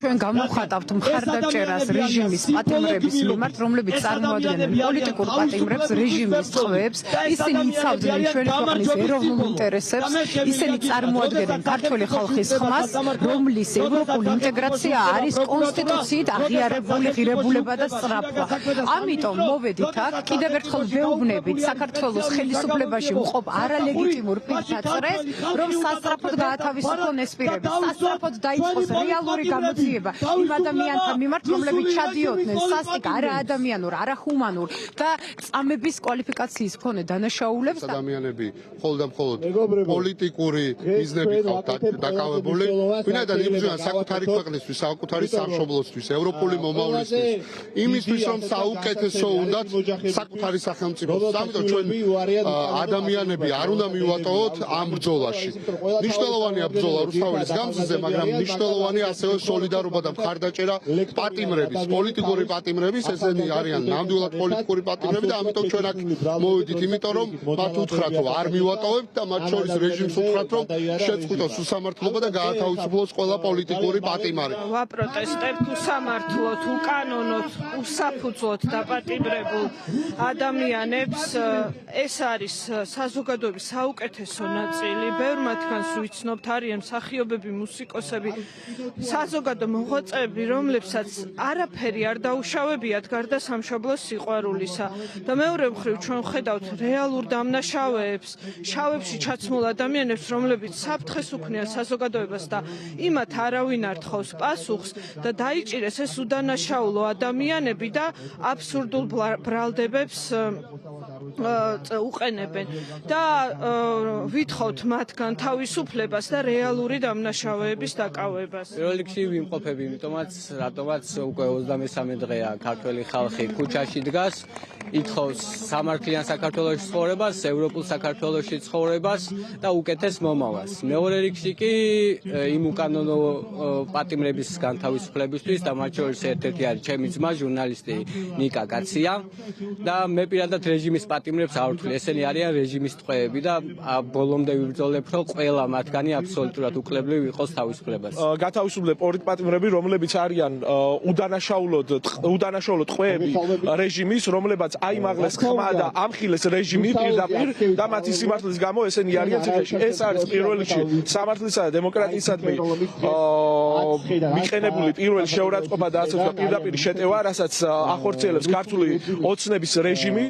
ჩვენ გამოვხატავთ მხარდაჭერას რეჟიმის პატიმრების მიმართ, რომლებიც წარმოადგენენ პოლიტიკურ პატიმრებს, რეჟიმის ტყვეებს, ისინი იცავდნენ ჩვენი ქვეყნის ეროვნულ ინტერესებს, ისინი წარმოადგენენ ქართული ხალხის ხმას, რომლის ევროპული ინტეგრაცია არის კონსტიტუციით აღიარებული ღირებულება და სწრაფვა. ამიტომ მოვედით აქ, კიდევ ერთხელ ვეუბნებით საქართველოს ხელისუფლებაში მყოფ არალეგიტიმურ პირდაწრეს, რომ სასწრაფოდ გაათავისუფლონ ეს პირები, სასწრაფოდ დაიწყოს რეალური გამოძიება იმ ადამიანთა მიმართ, რომლებიც ჩადიოდნენ სასტიკ არაადამიანურ, არახუმანურ და წამების კვალიფიკაციის მქონე დანაშაულებს. ადამიანები მხოლოდ და მხოლოდ პოლიტიკური მიზნებით ყავთ დაკავებული, ვინაიდან იბრძვიან საკუთარი ქვეყნისთვის, საკუთარი სამშობლოსთვის, ევროპული მომავლისთვის, იმისთვის რომ საუკეთესო უნდათ საკუთარი სახელმწიფოს. ამიტომ ჩვენ ადამიანები არ უნდა მივატოვოთ ამ ბრძოლაში. მნიშვნელოვანია ბრძოლა რუსთაველის გამზზე, მაგრამ მნიშვნელოვანია ასევე სოლიდარობა და მხარდაჭერა პატიმრების, პოლიტიკური პატიმრების, ესენი არიან ნამდვილად პოლიტიკური პატიმრები და ამიტომ ჩვენ აქ მოვედით, იმიტომ რომ მათ უთხრათ, რომ არ მივატოვებთ და მათ შორის რეჟიმს უთხრათ, რომ შეწყვიტოს უსამართლობა და გაათავისუფლოს ყველა პოლიტიკური პატიმარი. ვაპროტესტებთ უსამართლოდ, უკანონოდ, უსაფუძვლოდ დაპატიმრებულ ადამიანებს. ეს არის საზოგადოების საუკეთესო ნაწილი. ბევრ მათგანს ვიცნობთ, არიან მსახიობები, მუსიკოსები, საზოგადო მოღვაწეები, რომლებსაც არაფერი არ დაუშავებიათ გარდა სამშობლოს სიყვარულისა. და მეორე მხრივ ჩვენ ვხედავთ რეალურ დამნაშავეებს, შავებში ჩაცმულ ადამიანებს, რომლებიც საფრთხეს უქმნიან საზოგადოებას და იმათ არავინ არ თხოვს პასუხს და დაიჭირეს ეს უდანაშაულო ადამიანები და აბსურდულ ბრალდებებს უყენებენ და ვითხოვთ მათგან თავისუფლებას და რეალური დამნაშავეების დაკავებას. პირველ რიგში ვიმყოფები, იმიტომაც რატომაც უკვე 23 დღეა ქართველი ხალხი ქუჩაში დგას, ითხოვს სამართლიან საქართველოში ცხოვრებას, ევროპულ საქართველოში ცხოვრებას და უკეთეს მომავალს. მეორე რიგში კი იმ უკანონო პატიმრების განთავისუფლებისთვის და მათ შორის ერთ-ერთი არის ჩემი ძმა, ჟურნალისტი ნიკა კაცია და მე პირადად რეჟიმის პატიმრებს არ ვთვლი. ესენი არიან რეჟიმის ტყვეები და ბოლომდე ვიბრძოლებ, რომ ყველა მათგანი აბსოლუტურად უკლებლივ იყოს თავისუფლებას. გათავისუფლებ ორი პატიმრები, რომლებიც არიან უდანაშაულო ტყვეები რეჟიმის, რომლებაც აიმაღლეს ხმა და ამხილეს რეჟიმი პირდაპირ და მათი სიმართლის გამო ესენი არიან ციხეში. ეს არის პირველ რიგში სამართლისა და დემოკრატიისადმი მიყენებული პირველი შეურაცხყოფა და ასე ვთქვათ პირდაპირ შეტევა, რასაც ახორციელებს ქართული ოცნების რეჟიმი.